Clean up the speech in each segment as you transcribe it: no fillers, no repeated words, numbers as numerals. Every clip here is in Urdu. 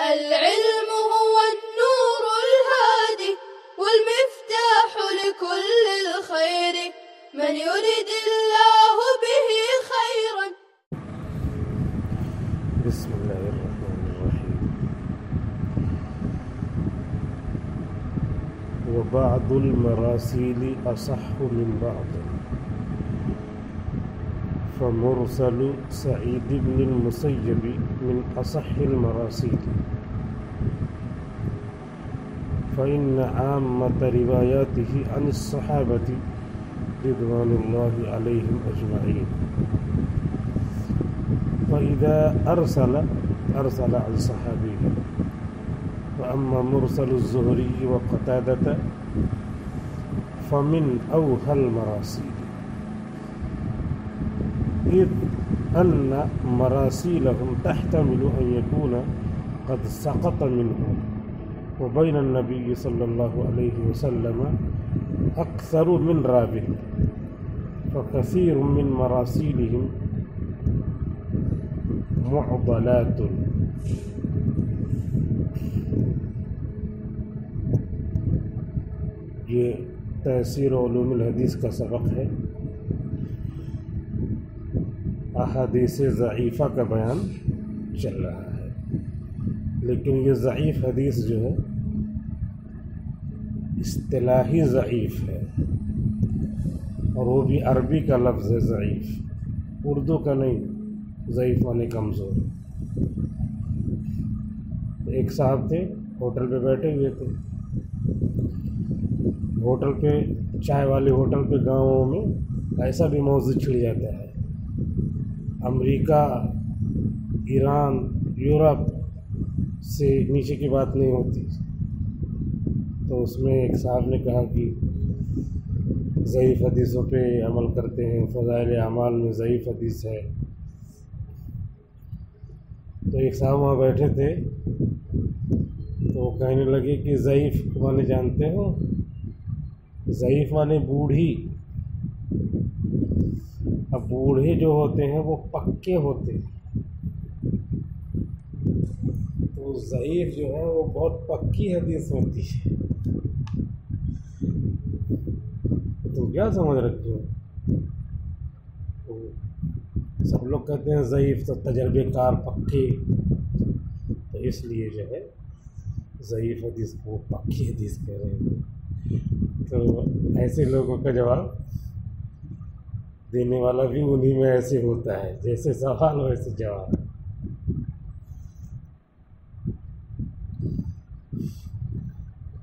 العلم هو النور الهادي والمفتاح لكل الخير من يرد الله به خيرا. بسم الله الرحمن الرحيم. وبعض المراسيل أصح من بعض، فمرسل سعيد بن المسيب من أصح المراسيل، فإن عامة رواياته عن الصحابة رضوان الله عليهم أجمعين، فإذا أرسل عن صحابي. وأما مرسل الزهري وقتادة فمن أوهى المراسيل، إذ أن مراسيلهم تحتمل أن يكون قد سقط منهم، وبين النبي صلى الله عليه وسلم أكثر من راوٍ، فكثير من مراسيلهم معضلات. یہ تفسیر علوم الحدیث کا سبق ہے. احادیث ضعیفہ کا بیان چل رہا ہے، لیکن یہ ضعیف حدیث جو ہے اصطلاحی ضعیف ہے، اور وہ بھی عربی کا لفظ ہے ضعیف، اردو کا نہیں. ضعیف معنی کمزور. ایک صاحب تھے، ہوٹل پہ بیٹھے ہوئے تھے. ہوٹل پہ، چائے والے ہوٹل پہ گاؤں میں ایسا بھی موضوع چھڑ جاتا ہے. امریکہ، ایران، یورپ سے نیچے کی بات نہیں ہوتی. تو اس میں ایک صاحب نے کہا کہ ضعیف حدیثوں پہ عمل کرتے ہیں، فضائل اعمال میں ضعیف حدیث ہے. تو ایک صاحب وہاں بیٹھے تھے، تو وہ کہنے لگے کہ ضعیف معنی جانتے ہو؟ ضعیف معنی بوڑھی. اب بوڑھے جو ہوتے ہیں وہ پکے ہوتے ہیں، تو ضعیف جو ہے وہ بہت پکی حدیث ہوتی ہے. تم کیا سمجھ رکھتے ہو؟ سب لوگ کہتے ہیں ضعیف تو تجربے کار، پکے، تو اس لیے جو ہے ضعیف حدیث کو پکی حدیث کہہ رہے ہیں. تو ایسے لوگوں کا جواب دینے والا بھی انہی میں ایسے ہوتا ہے، جیسے سوال ویسے جواب.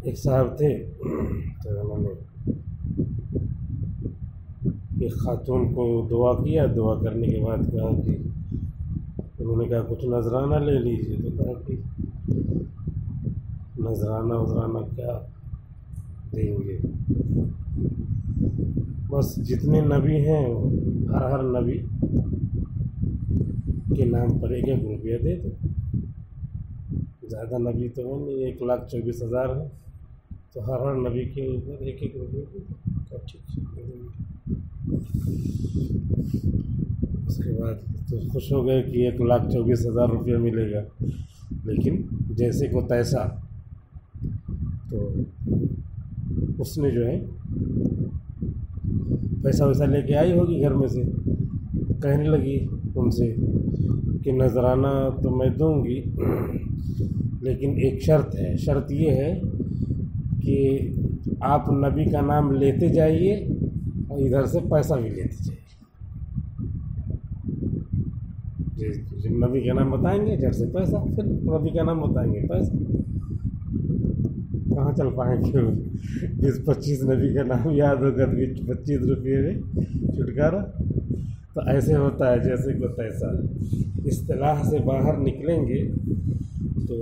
ایک صاحب تھے، تو انہوں نے ایک خاتون کو دعا کیا. دعا کرنے کے بعد کہا کہ انہوں نے کہا کچھ نذرانہ لے لیجیے. تو کہا کہ نذرانہ کیا دیں گے؟ بس جتنے نبی ہیں ہر نبی کے نام پر 1 روپیہ دے دو. زیادہ نبی تو ہے نہیں، 1,24,000 ہے، تو ہر نبی کے اوپر 1 روپیہ دے دو. ٹھیک ہے. اس کے بعد تو خوش ہو گئے کہ 1,24,000 روپیہ ملے گا. لیکن جیسے کو تیسا، تو اس نے جو ہے پیسہ ویسا لے کے آئی ہوگی گھر میں سے. کہنے لگی ان سے کہ نذرانہ تو میں دوں گی، لیکن ایک شرط ہے. شرط یہ ہے کہ آپ نبی کا نام لیتے جائیے اور ادھر سے پیسہ بھی لیتے جائیے. جب نبی کا نام بتائیں گے ادھر سے پیسہ، پھر نبی کا نام بتائیں گے پیسہ. کہاں چل پائیں گے؟ 25 نبی کا نام یاد ہوگا 25 روپئے میں چھٹکارا. تو ایسے ہوتا ہے جیسے کو تیسا. اصطلاح سے باہر نکلیں گے تو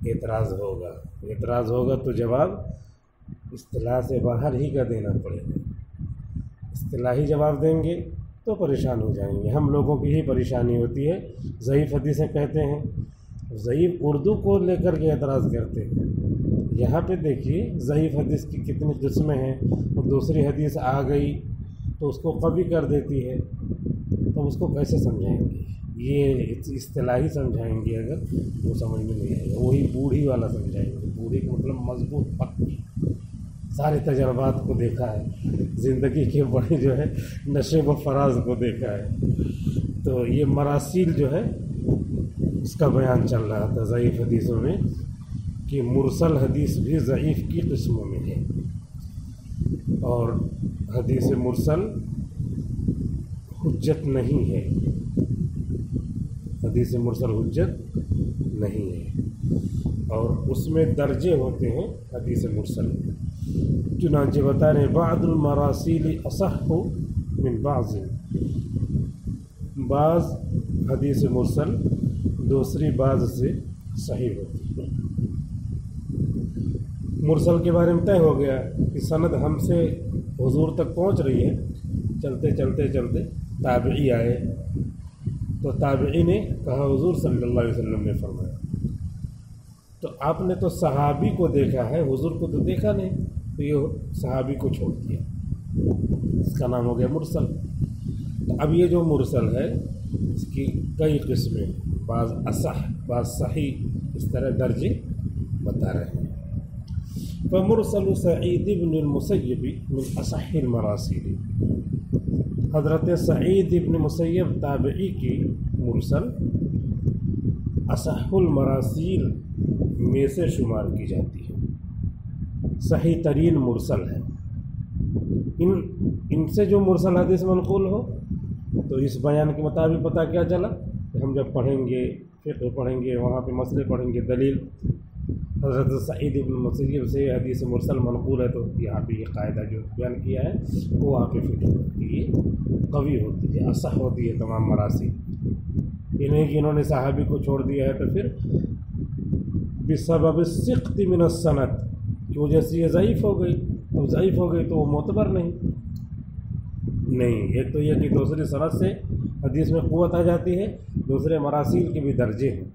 اعتراض ہوگا تو جواب اصطلاح سے باہر ہی کا دینا پڑے گا. اصطلاحی جواب دیں گے تو پریشان ہو جائیں گے. ہم لوگوں کی ہی پریشانی ہوتی ہے. ضعیف حدیثیں کہتے ہیں، ضعیف اردو کو لے کر کے اعتراض کرتے ہیں. یہاں پہ دیکھیے ضعیف حدیث کی کتنی قسمیں ہیں. اور دوسری حدیث آ گئی تو اس کو قوی کر دیتی ہے، تو اس کو کیسے سمجھائیں گے؟ یہ اصطلاحی سمجھائیں گے اگر وہ سمجھ میں نہیں آئے گا. وہی بوڑھی والا سمجھائیں گے. بوڑھی کا مطلب مضبوط پکی، سارے تجربات کو دیکھا ہے، زندگی کے بڑے جو ہے نشیب و فراز کو دیکھا ہے. تو یہ مراسیل جو ہے اس کا بیان چل رہا تھا ضعیف حدیثوں میں کہ مرسل حدیث بھی ضعیف کی قسموں میں ہے، اور حدیث مرسل حجت نہیں ہے. حدیث مرسل حجت نہیں ہے، اور اس میں درجے ہوتے ہیں حدیث مرسل. چنانچہ بتا رہے بعض المراسیل اصح من بعض، بعض حدیث مرسل دوسری بعض سے صحیح ہوتی ہے. مرسل کے بارے میں طے ہو گیا کہ سند ہم سے حضور تک پہنچ رہی ہے، چلتے چلتے چلتے تابعی آئے تو تابعی نے کہا حضور صلی اللہ علیہ وسلم نے فرمایا. تو آپ نے تو صحابی کو دیکھا ہے، حضور کو تو دیکھا نہیں، تو یہ صحابی کو چھوڑ دیا، اس کا نام ہو گیا مرسل. تو اب یہ جو مرسل ہے اس کی کئی قسمیں، بعض اصح بعض صحیح، اس طرح درجے بتا رہے ہیں. فمرسل سعید بن المسیب من اصح المراسیل، حضرت سعید بن مسیب تابعی کی مرسل اصح المراسیل میں سے شمار کی جاتی ہے، صحیح ترین مرسل ہے. ان سے جو مرسل حدیث منقول ہو تو اس بیان کے مطابق پتہ کیا چلا کہ ہم جب پڑھیں گے فقہ پڑھیں گے، وہاں پہ مسئلے پڑھیں گے، دلیل حضرت سعید بن مسیب سے حدیث مرسل منقول ہے، تو یہاں پہ یہ قاعدہ جو بیان کیا ہے وہ وہاں پہ فقہ ہوتی ہے، قوی ہوتی ہے، اصح ہوتی ہے تمام مراسیل. یہ نہیں کہ انہوں نے صحابی کو چھوڑ دیا ہے تو پھر بسبب السقط من السند کی وجہ سے یہ ضعیف ہو گئی. اب ضعیف ہو گئی تو وہ معتبر نہیں. ایک تو یہ کہ دوسری سند سے حدیث میں قوت آ جاتی ہے، دوسرے مراسیل کے بھی درجے ہیں.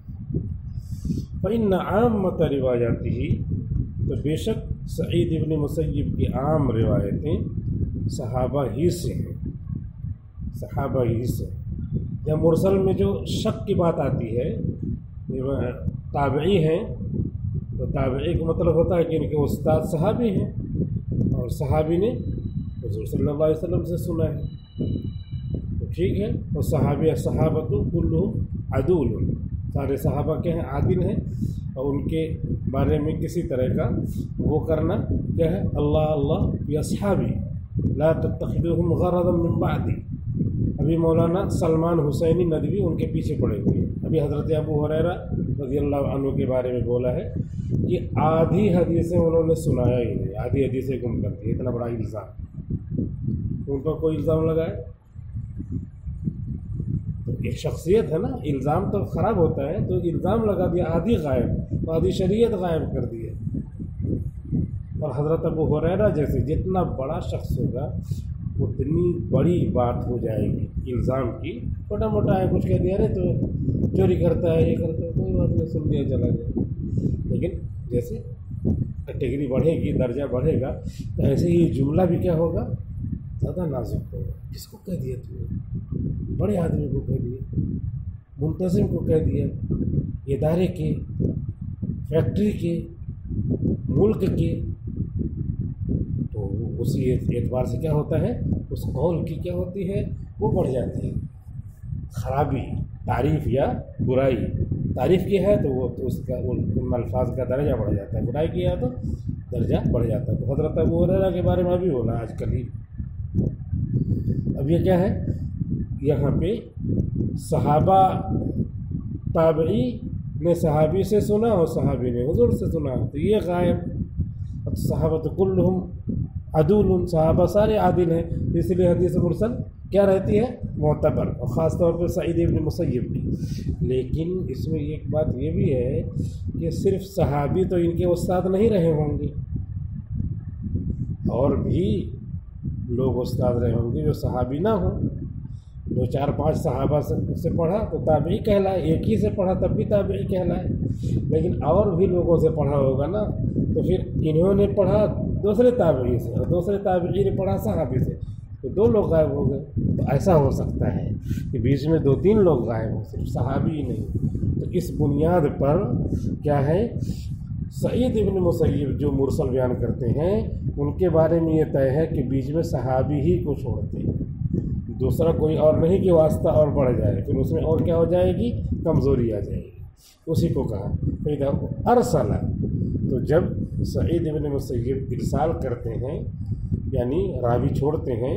فإن عامة روایاته، تو بے شک سعید ابن مسیب کی عام روایتیں صحابہ ہی سے ہیں، صحابہ ہی سے. یا مرسل میں جو شک کی بات آتی ہے، تابعی ہیں تو تابعی کا مطلب ہوتا ہے کہ ان کے استاد صحابی ہیں، اور صحابی نے حضور صلی اللہ علیہ وسلم سے سنا ہے، تو ٹھیک ہے. اور صحابۃ کلھم عدول، سارے صحابہ کے ہیں عادل ہیں، اور ان کے بارے میں کسی طرح کا وہ کرنا کیا ہے، اللہ اللہ فی اصحابی لا تتخذوہم غرضا من بعدی. ابھی مولانا سلمان حسینی ندوی ان کے پیچھے پڑے ہوئے ہیں. ابھی حضرت ابو ہریرہ رضی اللہ عنہ کے بارے میں بولا ہے کہ آدھی حدیثیں انہوں نے سنایا ہی نہیں، آدھی حدیثیں گم کر دی. اتنا بڑا الزام ان پر کوئی الزام لگائے تو ایک شخصیت ہے نا، الزام تو خراب ہوتا ہے، تو الزام لگا دیا آدھی غائب، آدھی شریعت غائب کر دی ہے. اور حضرت ابو ہریرہ جیسے جتنا بڑا شخص ہوگا اتنی بڑی بات ہو جائے گی الزام کی. چھوٹا موٹا ہے کچھ کہہ دیا رہے تو چوری کرتا ہے، یہ کرتا ہے، کوئی بات نہیں، سن دیا چلا گیا. لیکن جیسے کیٹیگری بڑھے گی، درجہ بڑھے گا، تو ایسے ہی جملہ بھی کیا ہوگا، زیادہ نازک ہوگا. کس کو کہہ دیا تم نے؟ بڑے آدمی کو کہہ دیا، منتظم کو کہہ دیا، ادارے کے، فیکٹری کے، ملک کے. تو اسی اعتبار سے کیا ہوتا ہے، اس قول کی کیا ہوتی ہے، وہ بڑھ جاتی ہے. خرابی، تعریف یا برائی، تعریف کی ہے تو وہ تو اس کا ان الفاظ کا درجہ بڑھ جاتا ہے، برائی کی ہے تو درجہ بڑھ جاتا ہے. تو حضرت ابو ہریرہ کے بارے میں ابھی بولا آج کل ہی. اب یہ کیا ہے، یہاں پہ صحابہ، تابعی نے صحابی سے سنا اور صحابی نے حضور سے سنا، تو یہ غائب. صحابۃ کلھم عدول، صحابہ سارے عادل ہیں، اس لیے حدیث مرسل کیا رہتی ہے، معتبر، اور خاص طور پہ سعید ابن مسیب کی. لیکن اس میں ایک بات یہ بھی ہے کہ صرف صحابی تو ان کے استاد نہیں رہے ہوں گے، اور بھی لوگ استاد رہے ہوں گے جو صحابی نہ ہوں. 2 4 5 صحابہ سے پڑھا تو تابعی کہلائے، ایک ہی سے پڑھا تب بھی تابعی کہلائے. لیکن اور بھی لوگوں سے پڑھا ہوگا نا، تو پھر انہوں نے پڑھا دوسرے تابعی سے، اور دوسرے تابعی نے پڑھا صحابی سے، تو 2 لوگ غائب ہو گئے. تو ایسا ہو سکتا ہے کہ بیچ میں 2-3 لوگ غائب ہوں، صرف صحابی ہی نہیں. تو اس بنیاد پر کیا ہے، سعید ابن مسیب جو مرسل بیان کرتے ہیں ان کے بارے میں یہ طے ہے کہ بیچ میں صحابی ہی کو چھوڑتے ہیں، دوسرا کوئی اور نہیں کہ واسطہ اور بڑھ جائے، پھر اس میں اور کیا ہو جائے گی، کمزوری آ جائے گی. اسی کو کہا ارسل. تو جب سعید ابن مسیب ارسال کرتے ہیں یعنی راوی چھوڑتے ہیں،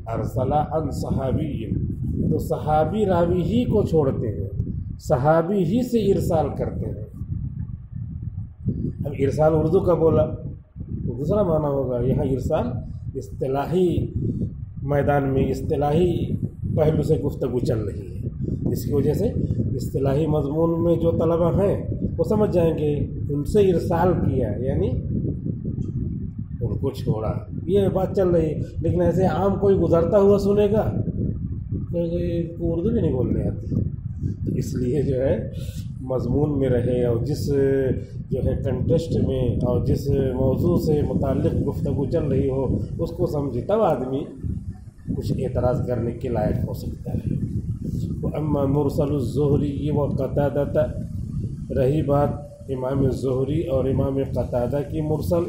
ارسل عن صحابی، تو صحابی راوی ہی کو چھوڑتے ہیں، صحابی ہی سے ارسال کرتے ہیں. اب ارسال اردو کا بولا تو دوسرا معنی ہوگا. یہاں ارسال اصطلاحی میدان میں اصطلاحی پہلو سے گفتگو چل رہی ہے، اس کی وجہ سے اصطلاحی مضمون میں جو طلبہ ہیں وہ سمجھ جائیں گے ان سے ارسال کیا یعنی ان کو چھوڑا، یہ بات چل رہی ہے. لیکن ایسے عام کوئی گزرتا ہوا سنے گا تو اردو بھی نہیں بولنے آتی. تو اس لیے جو ہے مضمون میں رہے اور جس جو ہے کنٹیسٹ میں اور جس موضوع سے متعلق گفتگو چل رہی ہو اس کو سمجھے، تب آدمی کچھ اعتراض کرنے کے لائق ہو سکتا ہے. اما مرسل الزہری و قتادہ، رہی بات امام زہری اور امام قتادہ کی مرسل،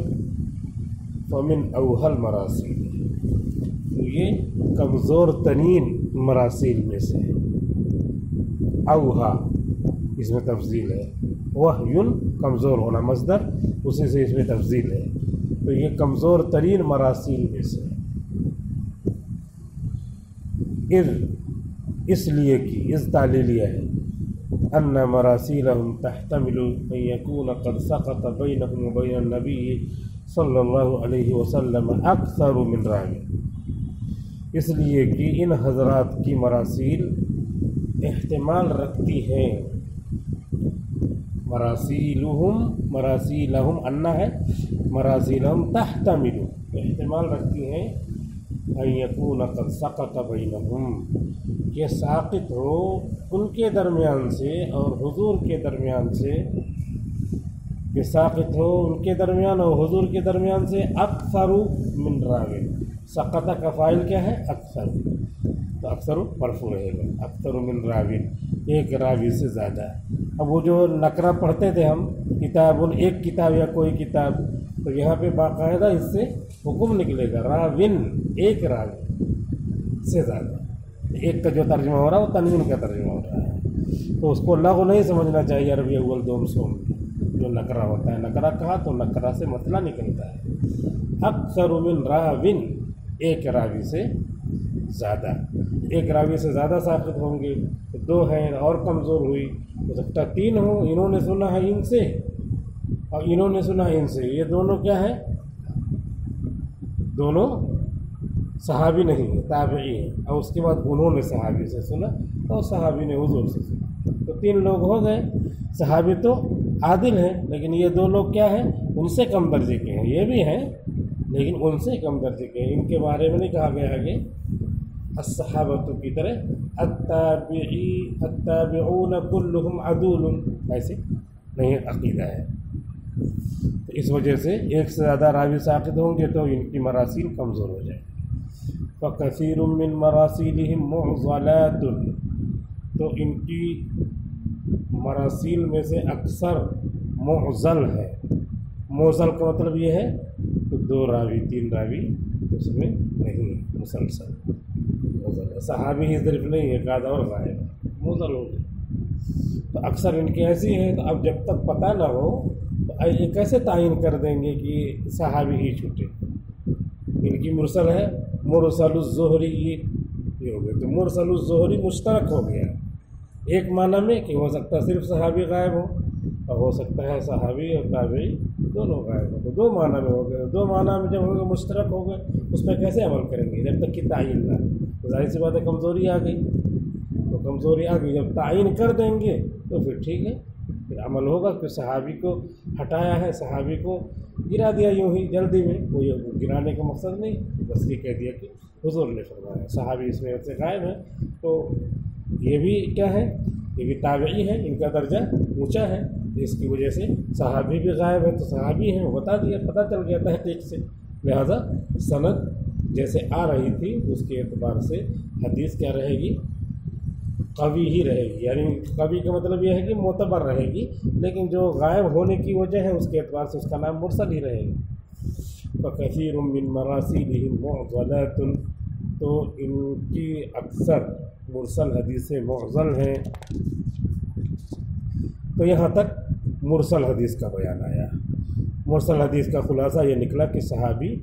فمن اوہل مراسیل، تو یہ کمزور ترین مراسیل میں سے ہے. اوہا اس میں تفضیل ہے، وحیٌ کمزور ہونا مصدر، اسی سے اس میں تفضیل ہے. تو یہ کمزور ترین مراسیل میں سے ہے. اس لیے کہ اس تعلیلیہ ہے ان مراسیلہم تحتمل ان یکون قد سقط بینہم وبین النبی صلی اللہ علیہ وسلم اکثر من راوی، اس لیے کہ ان حضرات کی مراسیل احتمال رکھتی ہیں. مراسیلہم انا ہے، مراسیلہم تحتمل احتمال رکھتی ہیں ان یکون قد سقط بینہم، کہ ساقط ہو ان کے درمیان سے اور حضور کے درمیان سے، کہ ساقط ہو ان کے درمیان اور حضور کے درمیان سے اکثر من راوی. سقط کا فاعل کیا ہے، اکثر، تو اکثر مرفوع رہے گا، اکثر من راوی، ایک راوی سے زیادہ. اب وہ جو نکرہ پڑھتے تھے ہم کتاب، ایک کتاب یا کوئی کتاب، تو یہاں پہ باقاعدہ اس سے حکم نکلے گا راوین، ایک راوی سے زیادہ. ایک کا جو ترجمہ ہو رہا ہے وہ تنوین کا ترجمہ ہو رہا ہے، تو اس کو لغو نہیں سمجھنا چاہیے. عربی اول دوم سوم جو نکرہ ہوتا ہے، نکرہ کہا تو نکرہ سے مسئلہ نکلتا ہے. اکثر من راوین، ایک راوی سے زیادہ، ایک راوی سے زیادہ ساقط ہوں گے. تو 2 ہیں اور کمزور ہوئی، ہو سکتا 3 ہوں، انہوں نے سنا ہے ان سے اور انہوں نے سنا ان سے. یہ دونوں کیا ہیں، دونوں صحابی نہیں ہے، تابعی ہے، اور اس کے بعد انہوں نے صحابی سے سنا اور صحابی نے حضور سے سنا. تو 3 لوگ ہو گئے. صحابی تو عادل ہیں لیکن یہ 2 لوگ کیا ہیں، ان سے کم درجے کے ہیں. یہ بھی ہیں لیکن ان سے کم درجے کے ہیں. ان کے بارے میں نہیں کہا گیا ہے کہ الصحابۃ کی طرح التابعون کلہم عدول، ایسے نہیں عقیدہ ہے. تو اس وجہ سے ایک سے زیادہ راوی ساقط ہوں گے تو ان کی مراسیل کمزور ہو جائے. فکثیر من مراسیلہم معضلات، تو ان کی مراسیل میں سے اکثر معضل ہے. معضل کا مطلب یہ ہے کہ 2 راوی 3 راوی اس میں نہیں، مسلسل معضل ہے. صحابی ہی صرف نہیں ہے، قاعدہ اور غائب معضل ہو گئے. تو اکثر ان کی ایسی ہیں. تو اب جب تک پتہ نہ ہو تو یہ کیسے تعین کر دیں گے کہ صحابی ہی چھوٹے. ان کی مرسل ہے مرسل الزہری، یہ ہو گئے. تو مرسل الزہری مشترک ہو گیا ایک معنی میں کہ ہو سکتا ہے صرف صحابی غائب ہو اور ہو سکتا ہے صحابی اور تابعی دونوں غائب ہو. تو 2 معنی میں ہو گئے. 2 معنی میں جب ہو گئے مشترک ہو گئے اس پہ کیسے عمل کریں گے جب تک کہ تعین نہ. تو ظاہر سی بات ہے کمزوری آ گئی. تو کمزوری آ گئی، جب تعین کر دیں گے تو پھر ٹھیک ہے، پھر عمل ہوگا. کہ صحابی کو ہٹایا ہے، صحابی کو گرا دیا یوں ہی جلدی میں، کوئی گرانے کا مقصد نہیں، بس یہ کہہ دیا کہ حضور نے فرمایا. صحابی اس میں سے غائب ہے تو یہ بھی کیا ہے، یہ بھی تابعی ہے، ان کا درجہ اونچا ہے. اس کی وجہ سے صحابی بھی غائب ہے تو صحابی ہیں، وہ بتا دیا، پتہ چل گیا تحقیق سے. لہذا سند جیسے آ رہی تھی اس کے اعتبار سے حدیث کیا رہے گی؟ قوی ہی رہے گی، یعنی قوی کا مطلب یہ ہے کہ معتبر رہے گی، لیکن جو غائب ہونے کی وجہ ہے اس کے اعتبار سے اس کا نام مرسل ہی رہے گا۔ فَكَثِيرٌ مِّن مَرَاسِيلِهِمْ مُعْضَلَاتٌ، تو ان کی اکثر مرسل حدیثیں معضل ہیں۔ تو یہاں تک مرسل حدیث کا بیان آیا۔ مرسل حدیث کا خلاصہ یہ نکلا کہ صحابی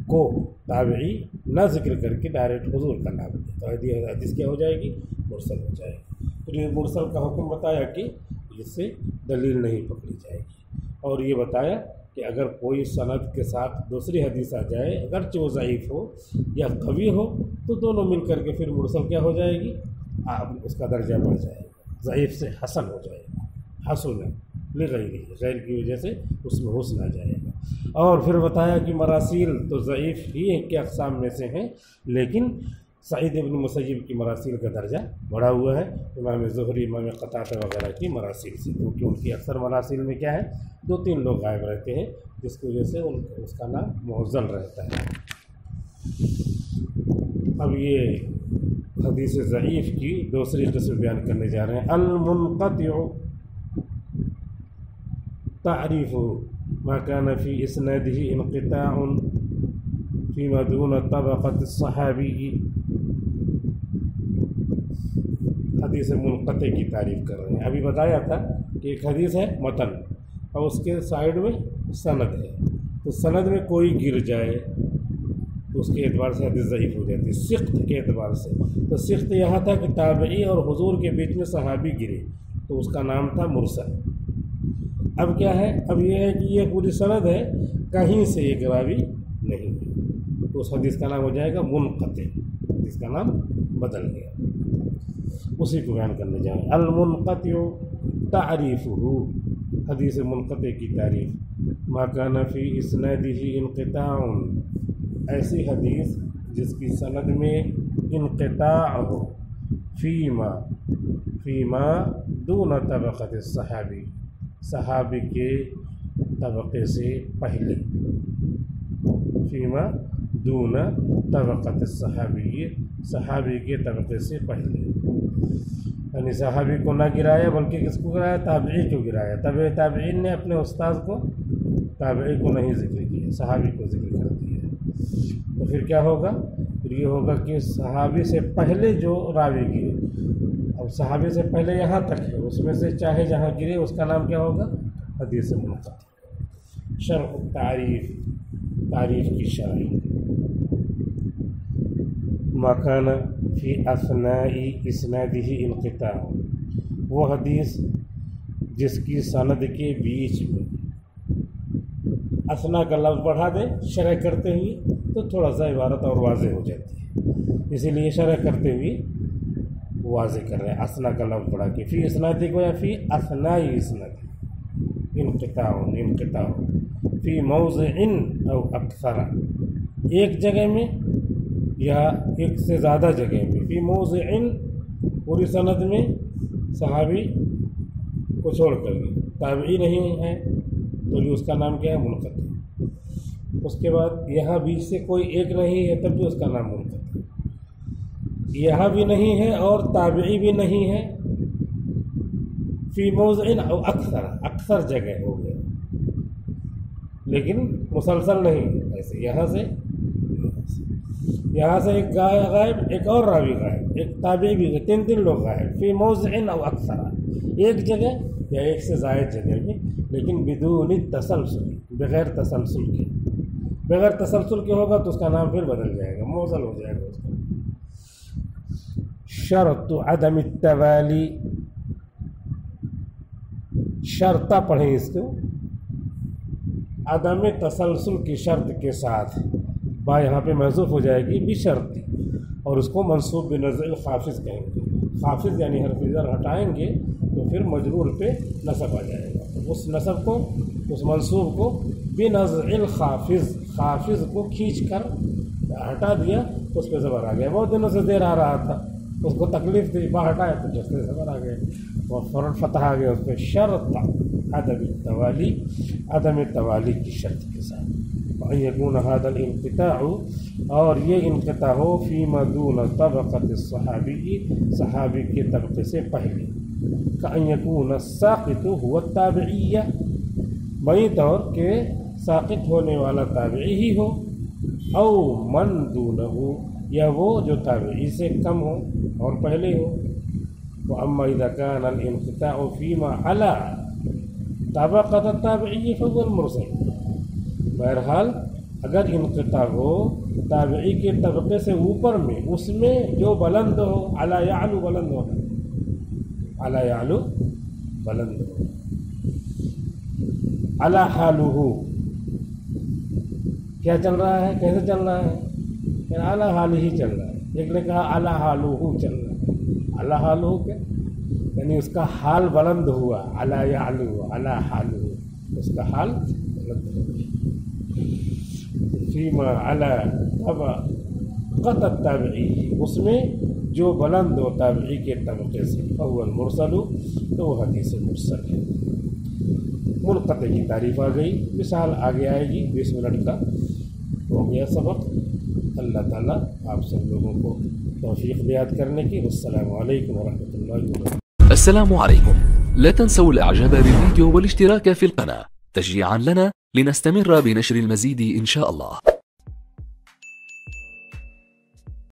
کو تابعی نہ ذکر کر کے ڈائریکٹ حضور کا نام دے تو حدیث کیا ہو جائے گی؟ مرسل ہو جائے گی۔ پھر یہ مرسل کا حکم بتایا کہ اس سے دلیل نہیں پکڑی جائے گی، اور یہ بتایا کہ اگر کوئی سند کے ساتھ دوسری حدیث آ جائے اگرچہ وہ ضعیف ہو یا قوی ہو تو دونوں مل کر کے پھر مرسل کیا ہو جائے گی؟ اس کا درجہ بڑھ جائے گا، ضعیف سے حسن ہو جائے گا، حسن غیر کی وجہ سے اس میں حسن آ جائے گا۔ اور پھر بتایا کہ مراسیل تو ضعیف ہی کے اقسام میں سے ہیں، لیکن سعید ابن مسیب کی مراسیل کا درجہ بڑھا ہوا ہے امام زہری، امام قتادہ وغیرہ کی مراسیل سے، کیونکہ ان کی اکثر مراسیل میں کیا ہے؟ 2-3 لوگ غائب رہتے ہیں، جس کی وجہ سے اس کا نام معضل رہتا ہے۔ اب یہ حدیث ضعیف کی دوسری قسم بیان کرنے جا رہے ہیں۔ المنقطع تعریف ما كان في اسناده انقطاع فيما دون طبقة الصحابي۔ حدیث منقطع کی تعریف کر رہے ہیں۔ ابھی بتایا تھا کہ ایک حدیث ہے متن اور اس کے سائیڈ میں سند ہے، تو سند میں کوئی گر جائے تو اس کے اعتبار سے حدیث ضعیف ہو جاتی ہے، سقط کے اعتبار سے۔ تو سقط یہاں تھا کہ تابعی اور حضور کے بیچ میں صحابی گرے تو اس کا نام تھا مرسل۔ اب کیا ہے؟ اب یہ ہے کہ یہ پوری سند ہے، کہیں سے ایک راوی نہیں ہے، تو اس حدیث کا نام ہو جائے گا منقطع، حدیث کا نام بدل گیا۔ اسی کو بیان کرنے جائیں۔ المنقطع تعریفہ، حدیث منقطع کی تعریف۔ ما کان فی اسنادہ انقطاع، ایسی حدیث جس کی سند میں انقطاع ہو، فیما دون طبقۃ الصحابی، صحابی کے طبقے سے پہلے، فیما دون طبقۃ الصحابی، صحابی کے طبقے سے پہلے، یعنی صحابی کو نہ گرایا بلکہ کس کو گرایا؟ تابعی کو گرایا۔ تابعین نے اپنے استاذ کو، تابعی کو نہیں ذکر کیا، صحابی کو ذکر کر دیا۔ تو پھر کیا ہوگا؟ پھر یہ ہوگا کہ صحابی سے پہلے جو راوی گرے، اب صحابی سے پہلے یہاں تک ہے، اس میں سے چاہے جہاں گرے اس کا نام کیا ہوگا؟ حدیث منقطع۔ شرح التعریف، تعریف کی شرح۔ ما کان فی اثناء اسنادہ انقطاع، وہ حدیث جس کی سند کے بیچ میں، اثنا کا لفظ بڑھا دے شرح کرتے ہوئے تو تھوڑا سا عبارت اور واضح ہو جاتی ہے، اسی لیے شرح کرتے ہوئے واضح کر رہے ہیں اثنا کا لفظ بڑھا کے، فی اسنادی کو یا فی اثناء اسنادی، انقطاع فی موضع او اکثر، ایک جگہ میں یا ایک سے زیادہ جگہ میں، فی موضع پوری سند میں صحابی کو چھوڑ کر تابعی نہیں ہے تو بھی اس کا نام کیا ہے؟ منقطع۔ اس کے بعد یہاں بیچ سے کوئی ایک نہیں ہے تب بھی اس کا نام منقطع، یہاں بھی نہیں ہے اور تابعی بھی نہیں ہے، فی موضع او اکثر، اکثر جگہ ہو گیا لیکن مسلسل نہیں، ایسے یہاں سے ایک غائب، ایک اور راوی غائب، ایک تابعی بھی، 3 لوگ غائب، فی موضع او اکثر، ایک جگہ یا ایک سے زائد جگہ میں، لیکن بدون تسلسل، بغیر تسلسل کے، بغیر تسلسل کے ہوگا تو اس کا نام پھر بدل جائے گا، معضل ہو جائے گا اس کا۔ شرط عدم التوالی، شرطہ پڑھیں اس کو، عدم تسلسل کی شرط کے ساتھ، با یہاں پہ محذوف ہو جائے گی بشرط، اور اس کو منصوب بنزع الخافض کہیں گے، خافض یعنی حرف جر ہٹائیں گے تو پھر مجرور پہ نصب آ جائے گا، تو اس نصب کو، اس منصوب کو بنزع الخافض، خافض کو کھینچ کر ہٹا دیا، اس پہ زبر آ گیا، بہت دنوں سے دیر آ رہا تھا، اس کو تکلیف تھی، با ہٹایا تو جس سے زبر آ گئے اور فوراً فتح آ گیا اس پہ۔ شرط عدم التوالی، عدم توالی کی شرط کے ساتھ۔ وأن يكون هذا الانقطاع اور یہ انقطاع ہو فيما دون طبقة الصحابي صحابی کے طبقے سے پہلے كأن يكون الساقط هو التابعية بئی طور کہ ساقط ہونے والا تابعی ہی ہو او من دونہ یا وہ جو تابعی سے کم ہو اور پہلے ہو وأما إذا كان الانقطاع فيما على طبقة التابعي فهو المرسل بہرحال اگر انقطاع ہو تابعی کے طبقے سے اوپر میں اس میں جو بلند ہو علی یعلو بلند ہو علی یعلو بلند ہو علی حالہ کیا چل رہا ہے کیسے چل رہا ہے علی حال ہی چل رہا ہے ایک نے کہا علی حالہ چل رہا ہے علی حالہ کیا یعنی اس کا حال بلند ہوا علی یعلو علی حالہ اس کا حال بلند ہو گیا فیما علی طبقۃ التابعی اس میں جو بلند ہو تابعی کے طبقے سے فهو المرسل تو وہ حدیث مرسل ہے منقطع کی تعریف آ گئی مثال آگے آئے گی 20 منٹ کا ہو گیا سبق اللہ تعالیٰ آپ سب لوگوں کو توفیق دیات کرنے کی والسلام علیکم ورحمۃ اللہ وبرکاتہ السلام عليكم لا تنسوا الاعجاب بالفيديو والاشتراك في القناة تشجيعا لنا لنستمر بنشر المزيد إن شاء الله.